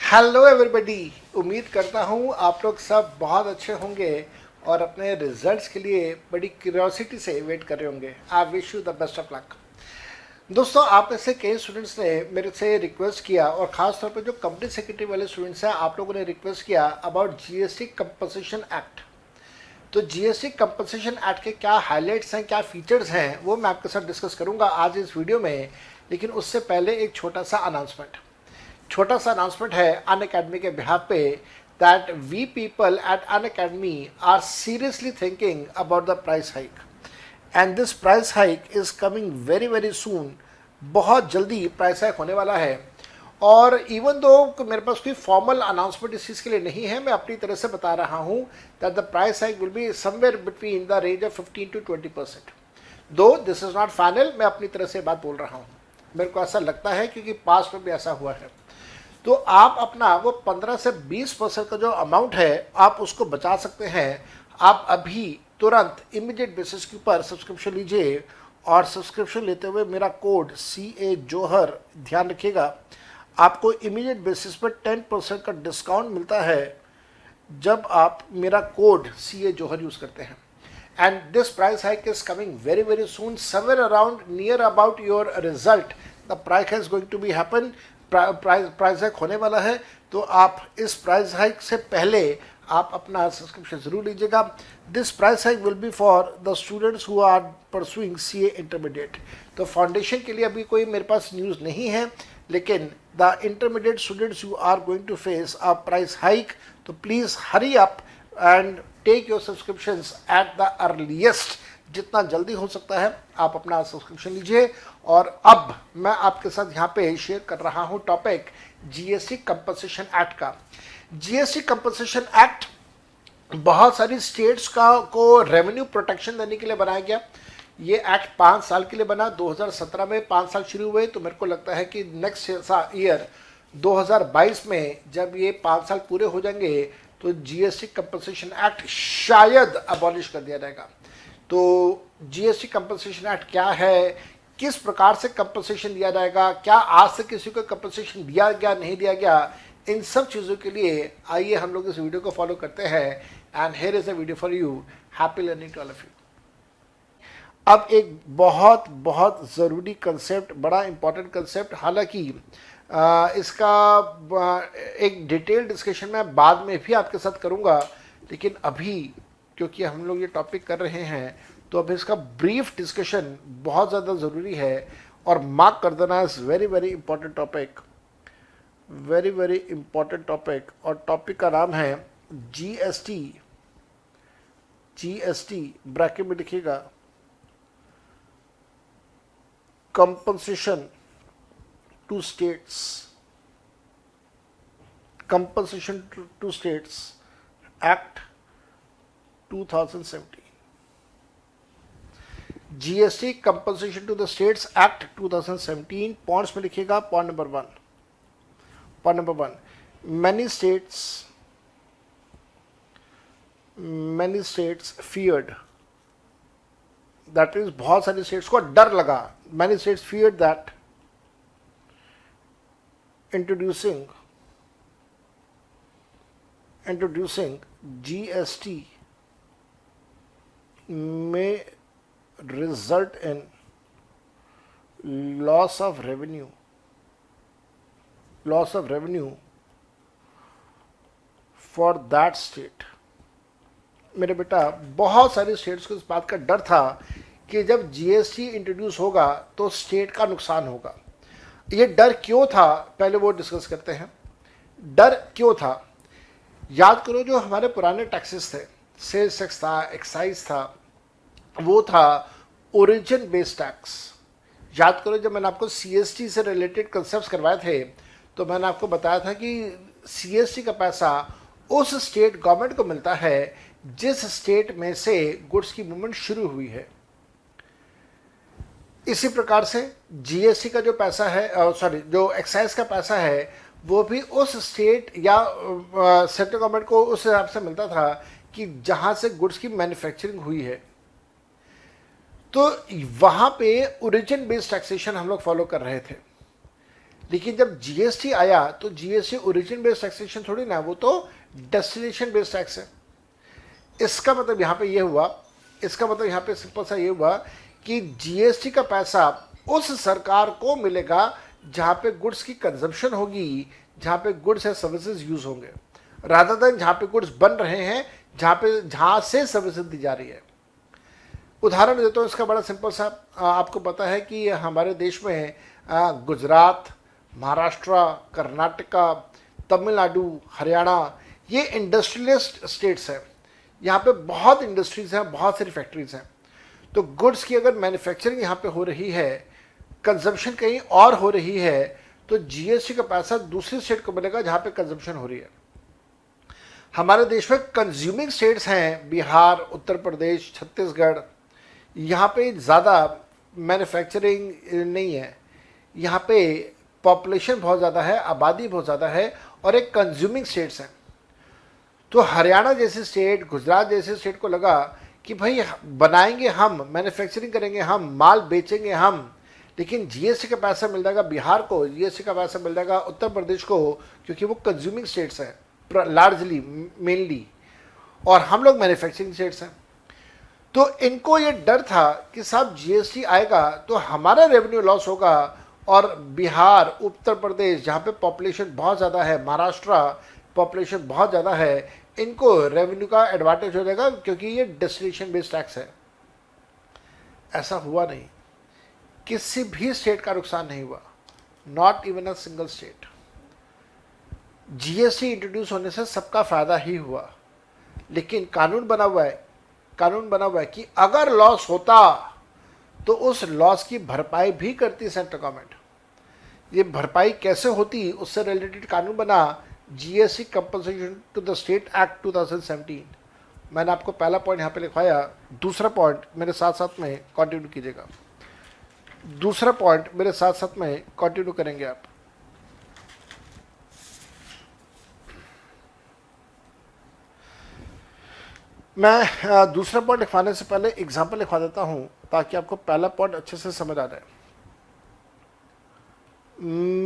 Hello everybody. उम्मीद करता हूँ आप लोग सब बहुत अच्छे होंगे और अपने रिजल्ट्स के लिए बड़ी क्यूरियोसिटी से वेट कर रहे होंगे। I wish you the best of luck. दोस्तों, आप में से कई स्टूडेंट्स ने मेरे से रिक्वेस्ट किया और ख़ास तौर पे जो कंपनी सेक्रेटरी वाले स्टूडेंट्स हैं, आप लोगों ने रिक्वेस्ट किया अबाउट जीएसटी कंपनसेशन एक्ट। तो जीएसटी कंपनसेशन एक्ट के क्या हाइलाइट्स हैं, क्या फीचर्स हैं, वो मैं आपके साथ डिस्कस करूंगा आज इस वीडियो में। लेकिन उससे पहले एक छोटा सा अनाउंसमेंट है अन अकेडमी के बिहाफ पे that we people at Unacademy are seriously thinking about the price hike and this price hike is coming very very soon. बहुत जल्दी प्राइस हाइक होने वाला है और इवन दो मेरे पास कोई फॉर्मल अनाउंसमेंट इस चीज़ के लिए नहीं है, मैं अपनी तरह से बता रहा हूँ that the price hike will be somewhere between the range of 15 to 20%। दो दिस इज़ नॉट फाइनल, मैं अपनी तरह से बात बोल रहा हूँ, मेरे को ऐसा लगता है क्योंकि पास्ट में भी ऐसा हुआ है। तो आप अपना वो 15 से 20% का जो अमाउंट है आप उसको बचा सकते हैं। आप अभी तुरंत इमीडिएट बेसिस के ऊपर सब्सक्रिप्शन लीजिए और सब्सक्रिप्शन लेते हुए मेरा कोड CA जोहर ध्यान रखिएगा, आपको इमीडिएट बेसिस पर 10% का डिस्काउंट मिलता है जब आप मेरा कोड CA जोहर यूज़ करते हैं। And this price hike is coming very very soon, somewhere around near about your result the price is going to be happen. Price hike होने वाला है, तो आप इस प्राइस हाइक से पहले आप अपना सब्सक्रिप्शन ज़रूर लीजिएगा। This price hike will be for the students who are pursuing CA intermediate. तो फाउंडेशन के लिए अभी कोई मेरे पास न्यूज़ नहीं है, लेकिन the intermediate students you are going to face a price hike. So please hurry up and take your subscriptions at the earliest. जितना जल्दी हो सकता है आप अपना सब्सक्रिप्शन लीजिए। और अब मैं आपके साथ यहाँ पे शेयर कर रहा हूँ टॉपिक जीएसटी कंपनसेशन एक्ट का। जीएसटी कंपनसेशन एक्ट बहुत सारी स्टेट्स को रेवेन्यू प्रोटेक्शन देने के लिए बनाया गया। ये एक्ट 5 साल के लिए बना, 2017 में 5 साल शुरू हुए, तो मेरे को लगता है कि नेक्स्ट ईयर 2022 में जब ये 5 साल पूरे हो जाएंगे तो जीएसटी कंपनसेशन एक्ट शायद अबॉलिश कर दिया जाएगा। तो जीएसटी कंपनसेशन एक्ट क्या है, किस प्रकार से कंपनसेशन दिया जाएगा, क्या आज से किसी को कंपनसेशन दिया गया नहीं दिया गया, इन सब चीज़ों के लिए आइए हम लोग इस वीडियो को फॉलो करते हैं। And here is a video for you. Happy learning to all of you. अब एक बहुत बहुत ज़रूरी कंसेप्ट, बड़ा इंपॉर्टेंट कंसेप्ट, हालांकि इसका एक डिटेल डिस्कशन मैं बाद में भी आपके साथ करूंगा, लेकिन अभी क्योंकि हम लोग ये टॉपिक कर रहे हैं तो अब इसका ब्रीफ डिस्कशन बहुत ज़्यादा ज़रूरी है। और मार्क कर देना, is very very important topic, very very important topic. और टॉपिक का नाम है जीएसटी। जीएसटी ब्रैकेट में लिखिएगा, compensation to states, compensation to states act 2017। GST compensation to the states act 2017। Points में लिखिएगा, point number one, many states feared, that is बहुत सारी स्टेट्स को डर लगा, many states feared that introducing GST may result in loss of revenue for that state। मेरे बेटा, बहुत सारी स्टेट्स को इस बात का डर था कि जब जीएसटी इंट्रोड्यूस होगा तो स्टेट का नुकसान होगा। ये डर क्यों था, पहले वो डिस्कस करते हैं। डर क्यों था, याद करो जो हमारे पुराने टैक्सेस थे, सेल्स टैक्स था, एक्साइज था, वो था ओरिजिन बेस्ड टैक्स। याद करो जब मैंने आपको सीएसटी से रिलेटेड कंसेप्ट करवाए थे तो मैंने आपको बताया था कि सीएसटी का पैसा उस स्टेट गवर्नमेंट को मिलता है जिस स्टेट में से गुड्स की मूवमेंट शुरू हुई है। इसी प्रकार से जीएसटी का जो पैसा है, जो एक्साइज का पैसा है, वो भी उस स्टेट या सेंट्रल गवर्नमेंट को उस हिसाब से मिलता था कि जहां से गुड्स की मैन्युफैक्चरिंग हुई है। तो वहां पे ओरिजिन बेस्ड टैक्सेशन हम लोग फॉलो कर रहे थे। लेकिन जब जीएसटी आया तो जीएसटी ओरिजिन बेस्ड टैक्सेशन थोड़ी ना, वो तो डेस्टिनेशन बेस्ड टैक्स है। इसका मतलब यहाँ पे ये हुआ, इसका मतलब यहाँ पे सिंपल सा ये हुआ कि जीएसटी का पैसा उस सरकार को मिलेगा जहाँ पे गुड्स की कंजम्पशन होगी, जहाँ पे गुड्स या सर्विसेज यूज होंगे, रादर देन जहाँ पे गुड्स बन रहे हैं, जहाँ से सर्विसेज दी जा रही है। उदाहरण देता हूँ इसका बड़ा सिंपल सा। आपको पता है कि हमारे देश में गुजरात, महाराष्ट्र, कर्नाटका, तमिलनाडु, हरियाणा, ये इंडस्ट्रियलिस्ट स्टेट्स हैं। यहाँ पे बहुत इंडस्ट्रीज हैं, बहुत सारी फैक्ट्रीज हैं। तो गुड्स की अगर मैन्युफैक्चरिंग यहाँ पे हो रही है, कंजम्पशन कहीं और हो रही है, तो जीएसटी का पैसा दूसरी स्टेट को मिलेगा जहाँ पे कंजम्पशन हो रही है। हमारे देश में कंज्यूमिंग स्टेट्स हैं बिहार, उत्तर प्रदेश, छत्तीसगढ़। यहाँ पे ज़्यादा मैन्युफैक्चरिंग नहीं है, यहाँ पे पॉपुलेशन बहुत ज़्यादा है, आबादी बहुत ज़्यादा है, और एक कंज्यूमिंग स्टेट्स हैं। तो हरियाणा जैसे स्टेट, गुजरात जैसे स्टेट को लगा कि भाई बनाएंगे हम, मैन्युफैक्चरिंग करेंगे हम, माल बेचेंगे हम, लेकिन जीएसटी का पैसा मिल जाएगा बिहार को, जीएसटी का पैसा मिल जाएगा उत्तर प्रदेश को, क्योंकि वो कंज्यूमिंग स्टेट्स हैं लार्जली, मेनली, और हम लोग मैन्युफैक्चरिंग स्टेट्स हैं। तो इनको ये डर था कि साहब जीएसटी आएगा तो हमारा रेवेन्यू लॉस होगा, और बिहार, उत्तर प्रदेश जहाँ पे पॉपुलेशन बहुत ज़्यादा है, महाराष्ट्र पॉपुलेशन बहुत ज़्यादा है, इनको रेवेन्यू का एडवांटेज हो जाएगा क्योंकि ये डेस्टिनेशन बेस्ड टैक्स है। ऐसा हुआ नहीं, किसी भी स्टेट का नुकसान नहीं हुआ, not even a single state. GST introduce होने से सबका फायदा ही हुआ, लेकिन कानून बना हुआ है, कानून बना हुआ है कि अगर लॉस होता तो उस लॉस की भरपाई भी करती सेंट्रल गवर्नमेंट। ये भरपाई कैसे होती, उससे रिलेटेड कानून बना, GST compensation to the state act 2017। मैंने आपको पहला पॉइंट यहाँ पे लिखवाया, दूसरा पॉइंट मेरे साथ साथ में कंटिन्यू कीजिएगा, दूसरा पॉइंट मेरे साथ साथ में कंटिन्यू करेंगे आप। मैं दूसरा पॉइंट लिखवाने से पहले एग्जांपल लिखवा देता हूं ताकि आपको पहला पॉइंट अच्छे से समझ आ जाए।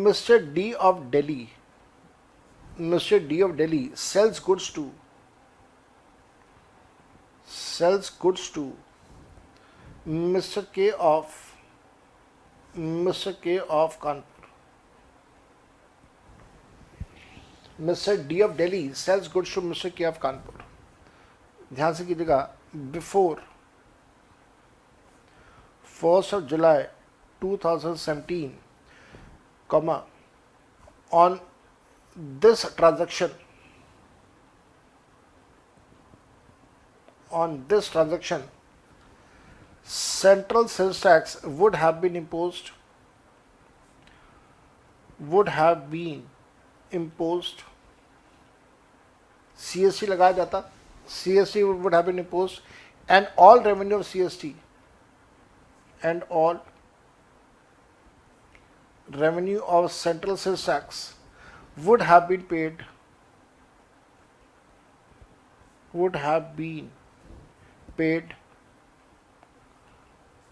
Mister D of Delhi, mister D of Delhi sells goods to Mr. K of Kanpur. Mr. D of Delhi sells goods to Mr. K of Kanpur. ध्यान से कीजिएगा, before 1st of July 2017, comma, on this transaction, central sales tax would have been imposed, CST लगाया जाता, CST would have been imposed, and all revenue of CST and all revenue of central sales tax would have been paid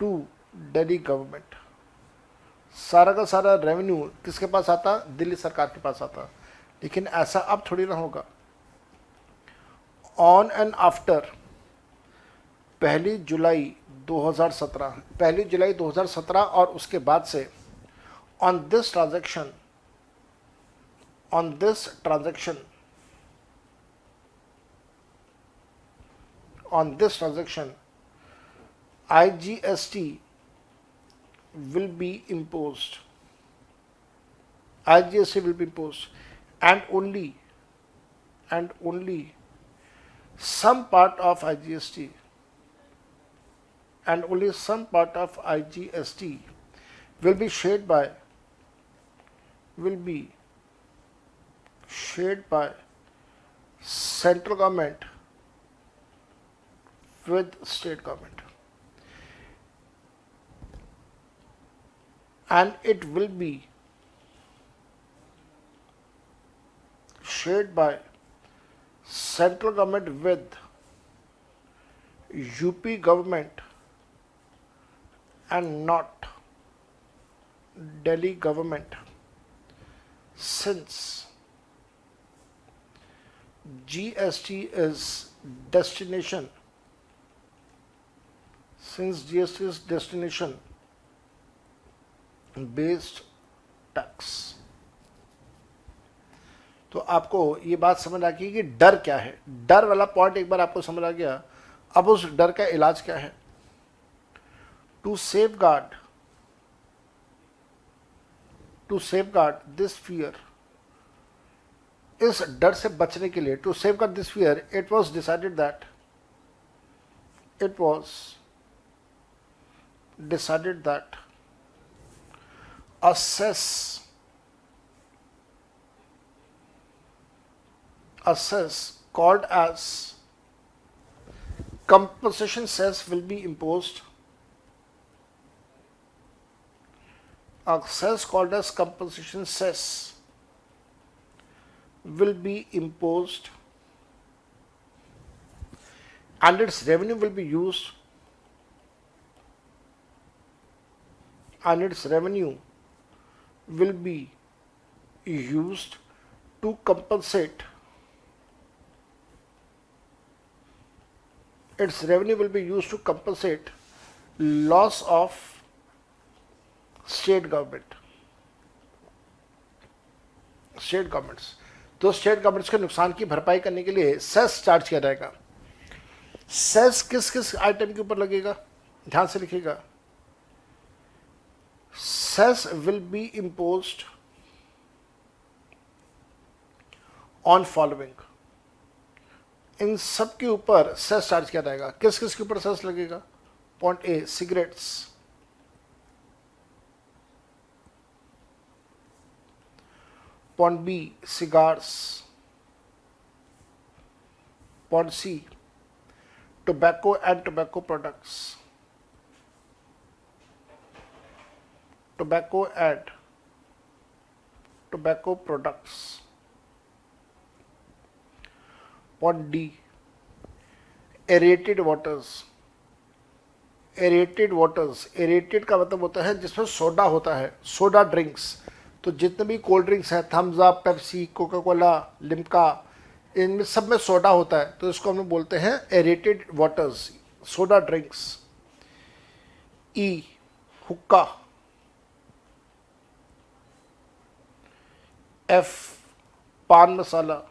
to Delhi government। सारा का सारा revenue किसके पास आता, दिल्ली सरकार के पास आता। लेकिन ऐसा अब थोड़ी ना होगा। ऑन एंड आफ्टर 1 जुलाई 2017 और उसके बाद से on this transaction IGST will be imposed, and only some part of IGST will be shared by central government with state government, and it will be shared by central government with UP government and not Delhi government since GST is destination, since GST is destination based tax. तो आपको ये बात समझ आ गई कि डर क्या है। डर वाला पॉइंट एक बार आपको समझ आ गया, अब उस डर का इलाज क्या है। To safeguard this fear, इस डर से बचने के लिए, to safeguard this fear, it was decided that assess called as compensation cess will be imposed. A cess called as compensation cess will be imposed, and its revenue will be used, to compensate. Its revenue will be used to compensate loss of state governments। तो state governments के नुकसान की भरपाई करने के लिए cess charge किया जाएगा। सेस किस किस आइटम के ऊपर लगेगा, ध्यान से लिखिएगा। Cess will be imposed on following, इन सब के ऊपर सेस चार्ज किया जाएगा। किस किस के ऊपर सेस लगेगा? Point A, cigarettes, point B, cigars, point C, tobacco and tobacco products, tobacco and tobacco products, point D, aerated waters। aerated का मतलब होता है जिसमें सोडा होता है, सोडा ड्रिंक्स। तो जितने भी कोल्ड ड्रिंक्स हैं, Thums Up, Pepsi, Coca Cola, Limca, इनमें सब में सोडा होता है, तो इसको हम बोलते हैं aerated waters, soda drinks. E, hookah. F, paan masala.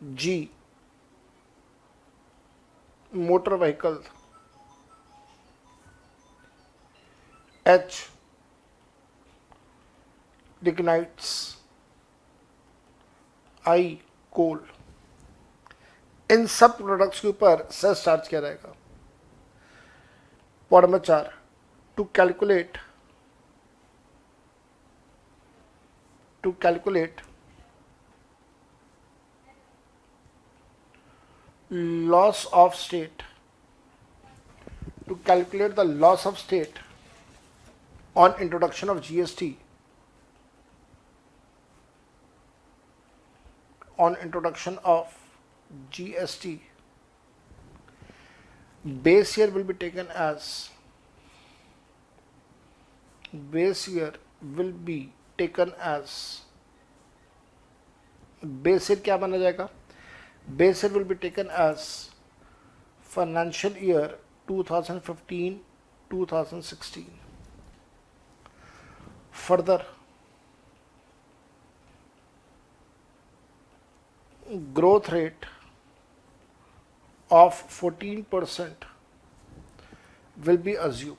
G, motor vehicle. H, lignites. I, coal. इन सब प्रोडक्ट्स के ऊपर सेस चार्ज किया जाएगा। Point number 4, to calculate loss of state, to calculate the loss of state on introduction of GST, base year will be taken as, base year क्या माना जाएगा? Base year will be taken as financial year 2015-2016। Further, growth rate of 14% will be assumed.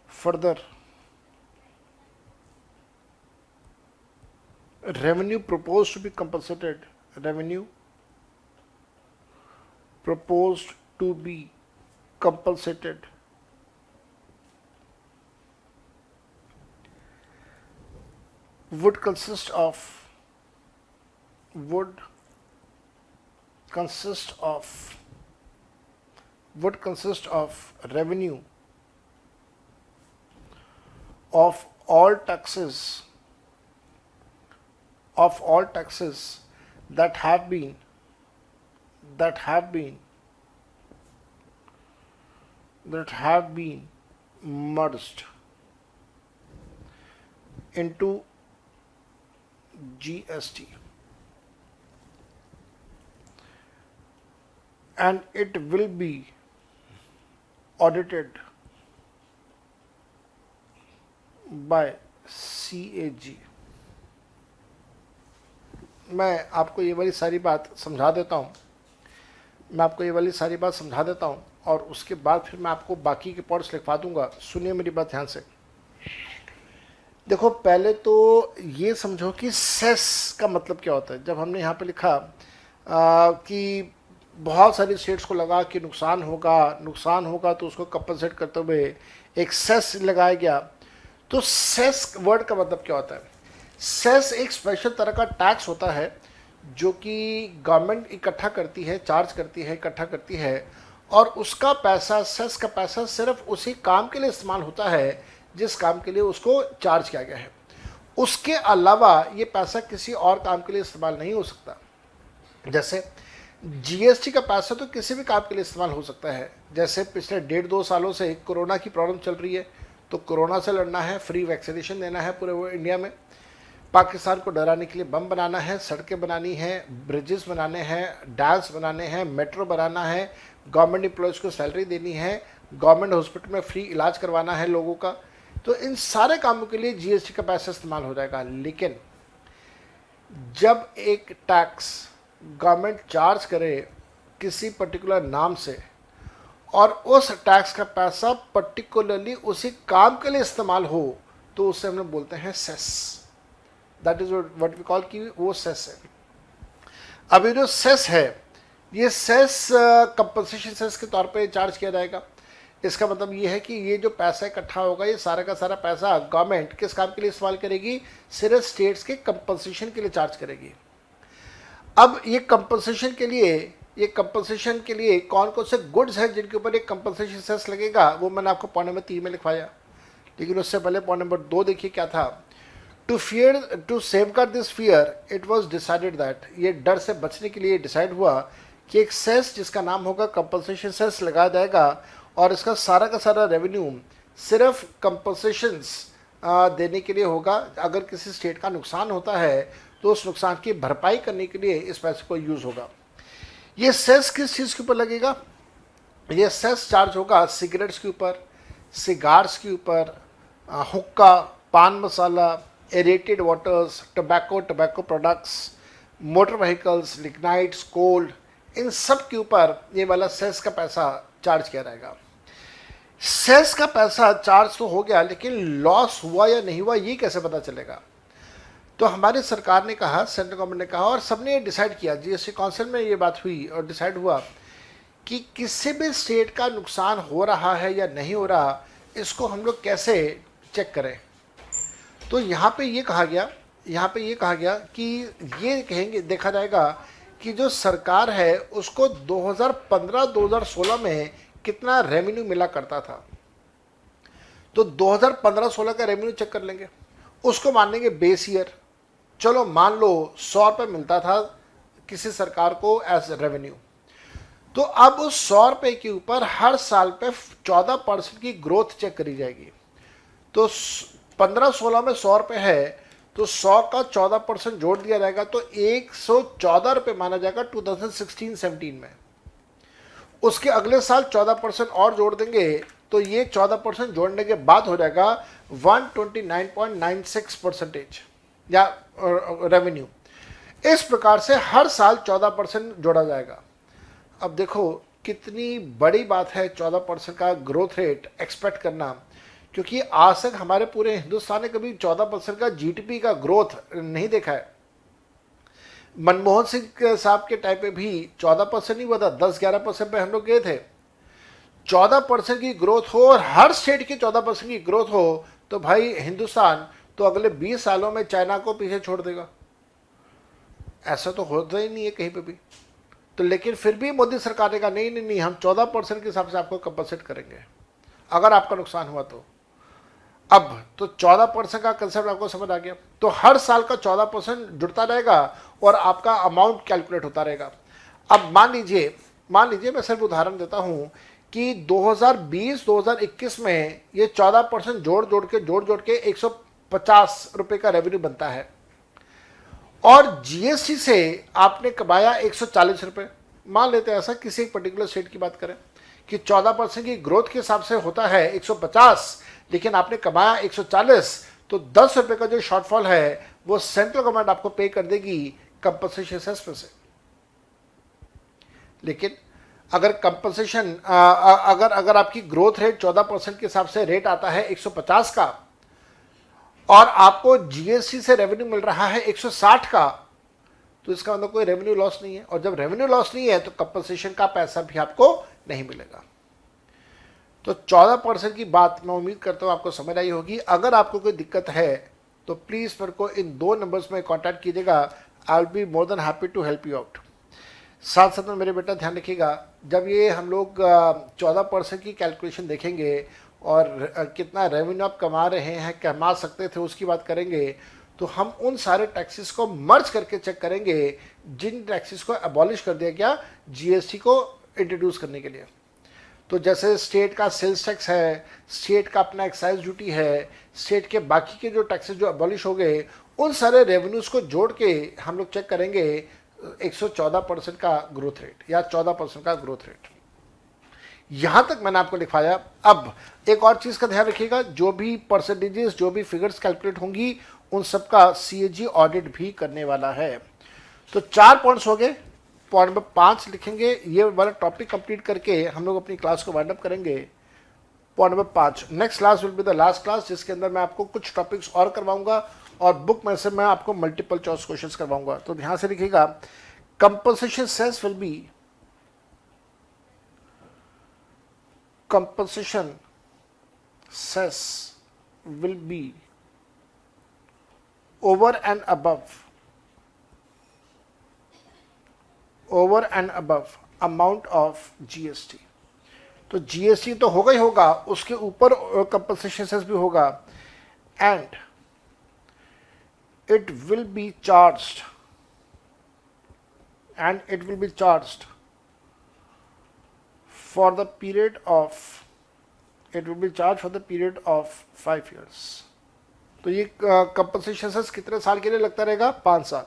Further, revenue proposed to be compensated, would consist of revenue of all taxes that have been that have been merged into GST, and it will be audited by CAG। मैं आपको ये वाली सारी बात समझा देता हूँ, और उसके बाद फिर मैं आपको बाकी के पॉइंट्स लिखवा दूंगा। सुनिए मेरी बात ध्यान से। देखो, पहले तो ये समझो कि सेस का मतलब क्या होता है। जब हमने यहाँ पे लिखा कि बहुत सारी स्टेट्स को लगा कि नुकसान होगा तो उसको कंपनसेट करते हुए एक सेस लगाया गया। तो सेस वर्ड का मतलब क्या होता है? सेस एक स्पेशल तरह का टैक्स होता है जो कि गवर्नमेंट इकट्ठा करती है, इकट्ठा करती है, और उसका पैसा, सेस का पैसा सिर्फ उसी काम के लिए इस्तेमाल होता है जिस काम के लिए उसको चार्ज किया गया है। उसके अलावा ये पैसा किसी और काम के लिए इस्तेमाल नहीं हो सकता। जैसे जीएसटी का पैसा तो किसी भी काम के लिए इस्तेमाल हो सकता है। जैसे पिछले 1.5-2 सालों से कोरोना की प्रॉब्लम चल रही है, तो कोरोना से लड़ना है, फ्री वैक्सीनेशन देना है पूरे इंडिया में, पाकिस्तान को डराने के लिए बम बनाना है, सड़कें बनानी है, ब्रिजेस बनाने हैं, डैम्स बनाने हैं, मेट्रो बनाना है, गवर्नमेंट एम्प्लॉयज़ को सैलरी देनी है, गवर्नमेंट हॉस्पिटल में फ्री इलाज करवाना है लोगों का। तो इन सारे कामों के लिए जीएसटी का पैसा इस्तेमाल हो जाएगा। लेकिन जब एक टैक्स गवर्नमेंट चार्ज करे किसी पर्टिकुलर नाम से, और उस टैक्स का पैसा पर्टिकुलरली उसी काम के लिए इस्तेमाल हो, तो उसे हम लोग बोलते हैं cess. That is what we call कि वो सेस है। अब ये जो सेस है, ये सेस कंपनसेशन सेस के तौर पे चार्ज किया जाएगा। इसका मतलब ये है कि ये जो पैसा इकट्ठा होगा, ये सारा का सारा पैसा गवर्नमेंट किस काम के लिए इस्तेमाल करेगी? सिर्फ स्टेट्स के कंपनसेशन के लिए चार्ज करेगी। अब ये कंपनसेशन के लिए कौन कौन से गुड्स हैं जिनके ऊपर एक कंपनसेशन सेस लगेगा, वो मैंने आपको पॉइंट नंबर 3 में लिखवाया। लेकिन उससे पहले पॉइंट नंबर 2 देखिए क्या था। To safeguard this fear it was decided that, ये डर से बचने के लिए डिसाइड हुआ कि एक सेस जिसका नाम होगा कंपनसेशन सेस लगाया जाएगा, और इसका सारा का सारा रेवेन्यू सिर्फ कंपनसेशंस देने के लिए होगा। अगर किसी स्टेट का नुकसान होता है तो उस नुकसान की भरपाई करने के लिए इस पैसे को यूज़ होगा। ये सेस किस चीज़ के ऊपर लगेगा? ये सेस चार्ज होगा सिगरेट्स के ऊपर, सिगार्स के ऊपर, हुक्का, pan masala, aerated waters, tobacco products, motor vehicles, lignites, coal, इन सब के ऊपर ये वाला सेस का पैसा चार्ज किया जाएगा। सेस का पैसा चार्ज तो हो गया, लेकिन लॉस हुआ या नहीं हुआ ये कैसे पता चलेगा? तो हमारी सरकार ने कहा, सेंट्रल गवर्नमेंट ने कहा, और सबने ये डिसाइड किया, जीएसटी काउंसिल में ये बात हुई और डिसाइड हुआ कि किसी भी स्टेट का नुकसान हो रहा है या नहीं हो रहा, इसको हम लोग कैसे चेक करें। तो यहाँ पे ये कहा गया कि ये कहेंगे, देखा जाएगा कि जो सरकार है उसको 2015-2016 में कितना रेवेन्यू मिला करता था। तो 2015-16 का रेवेन्यू चेक कर लेंगे, उसको मान लेंगे बेस ईयर। चलो मान लो 100 रुपये मिलता था किसी सरकार को एज रेवेन्यू, तो अब उस 100 रुपये के ऊपर हर साल पे 14% की ग्रोथ चेक करी जाएगी। तो 15-16 में 100 रुपये है, तो 100 का 14% जोड़ दिया जाएगा, तो 114 रुपये माना जाएगा 2016-17 में। उसके अगले साल 14% और जोड़ देंगे, तो ये 14% जोड़ने के बाद हो जाएगा 129.96% या रेवेन्यू। इस प्रकार से हर साल 14% जोड़ा जाएगा। अब देखो कितनी बड़ी बात है 14% का ग्रोथ रेट एक्सपेक्ट करना, क्योंकि आज तक हमारे पूरे हिंदुस्तान ने कभी 14% का जीडीपी का ग्रोथ नहीं देखा है। मनमोहन सिंह साहब के टाइम पे भी 14% नहीं हुआ था, 10-11% पे हम लोग गए थे। 14% की ग्रोथ हो और हर स्टेट की 14% की ग्रोथ हो, तो भाई हिंदुस्तान तो अगले 20 सालों में चाइना को पीछे छोड़ देगा। ऐसा तो होता ही नहीं है कहीं पे भी। तो लेकिन फिर भी मोदी सरकार ने कहा नहीं, हम 14% के हिसाब से आपको कंपनसेट करेंगे अगर आपका नुकसान हुआ तो। अब तो 14% का कंसेप्ट आपको समझ आ गया। तो हर साल का 14% जुड़ता रहेगा और आपका अमाउंट कैलकुलेट होता रहेगा। अब मान लीजिए मैं सिर्फ उदाहरण देता हूं कि 2020-2021 में ये 14% जोड़ के 150 रुपए का रेवेन्यू बनता है, और जीएसटी से आपने कमाया 140 रुपए। मान लेते हैं ऐसा, किसी एक पर्टिकुलर स्टेट की बात करें कि 14% की ग्रोथ के हिसाब से होता है 150, लेकिन आपने कमाया 140, तो 10 रुपए का जो शॉर्टफॉल है वो सेंट्रल गवर्नमेंट आपको पे कर देगी कंपनसेशन सेस में से। लेकिन अगर कंपनसेशन अगर आपकी ग्रोथ रेट 14% के हिसाब से रेट आता है 150 का, और आपको जीएसटी से रेवेन्यू मिल रहा है 160 का, तो इसका मतलब कोई रेवेन्यू लॉस नहीं है, और जब रेवेन्यू लॉस नहीं है तो कंपनसेशन का पैसा भी आपको नहीं मिलेगा। तो 14% की बात मैं उम्मीद करता हूं आपको समझ आई होगी। अगर आपको कोई दिक्कत है तो प्लीज मेरे को इन 2 नंबर्स में कांटेक्ट कीजिएगा, I will be more than happy to help you out. साथ साथ में मेरे बेटा ध्यान रखिएगा, जब ये हम लोग 14% की कैलकुलेशन देखेंगे और कितना रेवेन्यू आप कमा रहे हैं, कमा सकते थे, उसकी बात करेंगे, तो हम उन सारे टैक्सेस को मर्ज करके चेक करेंगे जिन टैक्सेस को अबॉलिश कर दिया गया जीएसटी को इंट्रोड्यूस करने के लिए। तो जैसे स्टेट का सेल्स टैक्स है, स्टेट का अपना एक्साइज ड्यूटी है, स्टेट के बाकी के जो टैक्सेस जो अबॉलिश हो गए, उन सारे रेवेन्यूज को जोड़ के हम लोग चेक करेंगे 114% का ग्रोथ रेट या 14% का ग्रोथ रेट। यहां तक मैंने आपको लिखवाया। अब एक और चीज का ध्यान रखिएगा, जो भी परसेंटेजेस, जो भी फिगर्स कैलकुलेट होंगी, उन सबका सीएजी ऑडिट भी करने वाला है। तो 4 पॉइंट्स हो गए। पॉइंट नंबर 5 लिखेंगे, ये वाला टॉपिक कंप्लीट करके हम लोग अपनी क्लास को वाइंड अप करेंगे। Point number 5, next class will be the last class, जिसके अंदर मैं आपको कुछ टॉपिक्स और करवाऊंगा और बुक में से मैं आपको मल्टीपल चॉइस क्वेश्चंस करवाऊंगा। तो ध्यान से लिखिएगा, compensation cess will be compensation cess will be over and above amount of GST। तो GST तो होगा ही होगा, उसके ऊपर कंपनसेशन सेस भी होगा, and it will be charged for the period of 5 years। तो ये कंपनसेशन सेस कितने साल के लिए लगता रहेगा? 5 साल।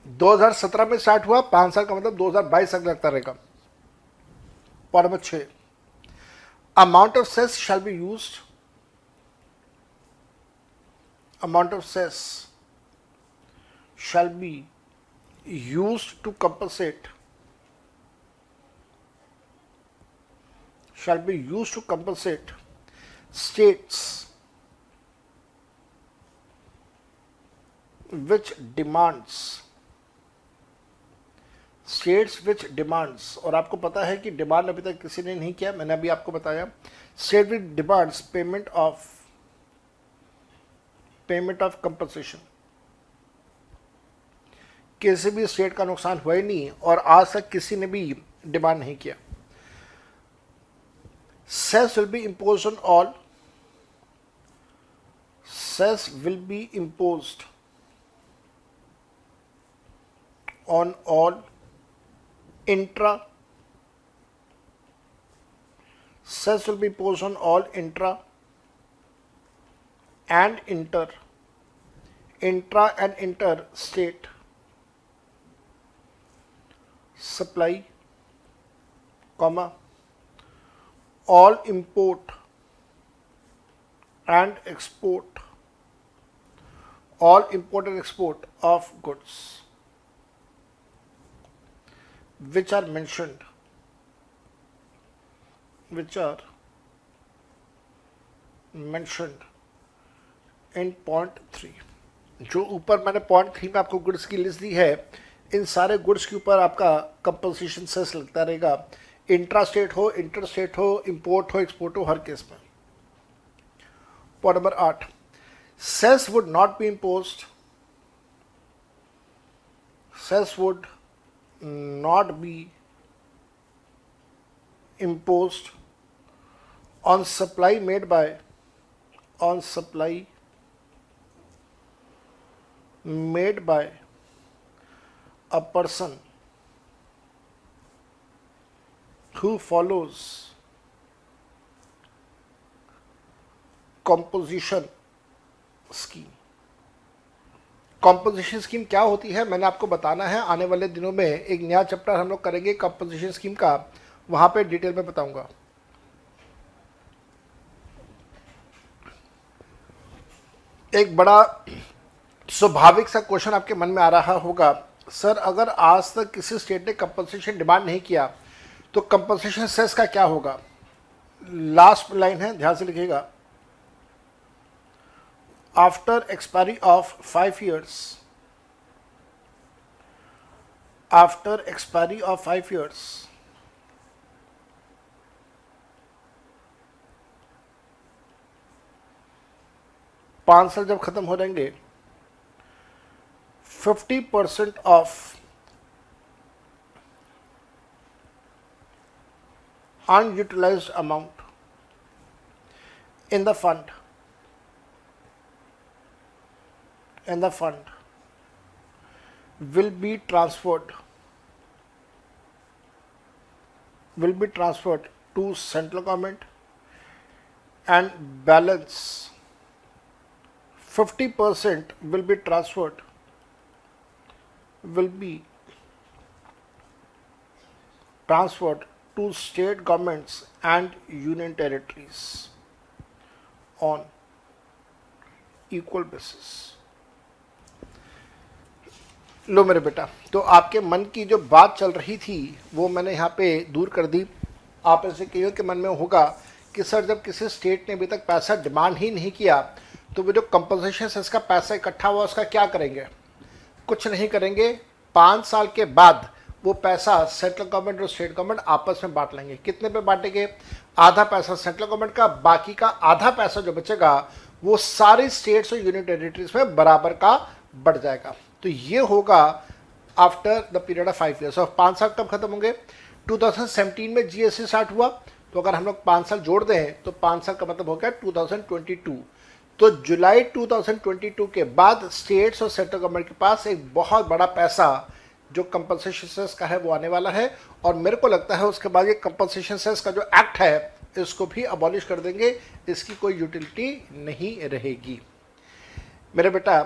2017 में स्टार्ट हुआ, 5 साल का मतलब 2022 तक लगता रहेगा। Point number 6, amount of cess shall be used, amount of cess shall be used to compensate states which demands, और आपको पता है कि डिमांड अभी तक किसी ने नहीं किया, मैंने अभी आपको बताया, state which demands payment of compensation. किसी भी स्टेट का नुकसान हुआ ही नहीं और आज तक किसी ने भी डिमांड नहीं किया। Cess will be imposed on all intra and intra and inter state supply, all import and export of goods which are mentioned in point 3। जो ऊपर मैंने पॉइंट 3 में आपको गुड्स की लिस्ट दी है, इन सारे गुड्स के ऊपर आपका कंपनसेशन सेस लगता रहेगा, इंट्रा स्टेट हो, इंटर स्टेट हो, इंपोर्ट हो, एक्सपोर्ट हो, हर केस में। Point number 8, cess would not be imposed on supply made by a person who follows composition scheme। Composition scheme क्या होती है मैंने आपको बताना है, आने वाले दिनों में एक नया चैप्टर हम लोग करेंगे कॉम्पोजिशन स्कीम का, वहां पे डिटेल में बताऊंगा। एक बड़ा स्वाभाविक सा क्वेश्चन आपके मन में आ रहा होगा, सर अगर आज तक किसी स्टेट ने कंपनसेशन डिमांड नहीं किया तो कंपनसेशन सेस का क्या होगा। लास्ट लाइन है, ध्यान से लिखिएगा। After expiry of 5 years, after expiry of 5 years, पांच साल जब खत्म हो जाएंगे, 50% of unutilized amount in the fund will be transferred to central government, and balance 50% will be transferred to state governments and union territories on equal basis। लो मेरे बेटा, तो आपके मन की जो बात चल रही थी वो मैंने यहाँ पे दूर कर दी। आप ऐसे कहिए कि मन में होगा कि सर जब किसी स्टेट ने अभी तक पैसा डिमांड ही नहीं किया तो वो जो कंपनसेशन से इसका पैसा इकट्ठा हुआ उसका क्या करेंगे। कुछ नहीं करेंगे, 5 साल के बाद वो पैसा सेंट्रल गवर्नमेंट और स्टेट गवर्नमेंट आपस में बांट लेंगे। कितने पे बांटेंगे, आधा पैसा सेंट्रल गवर्नमेंट का, बाकी का आधा पैसा जो बचेगा वो सारी स्टेट्स और यूनियन टेरिटरीज में बराबर का बढ़ जाएगा। तो ये होगा after the period of 5 years। और 5 साल कब खत्म होंगे, 2017 में जीएसटी स्टार्ट हुआ, तो अगर हम लोग 5 साल जोड़ दें तो 5 साल का मतलब हो गया 2022। तो जुलाई 2022 के बाद स्टेट्स और सेंट्रल गवर्नमेंट के पास एक बहुत बड़ा पैसा जो कंपनसेशन सेस का है वो आने वाला है। और मेरे को लगता है उसके बाद ये कंपनसेशन सेस का जो एक्ट है इसको भी अबॉलिश कर देंगे, इसकी कोई यूटिलिटी नहीं रहेगी। मेरे बेटा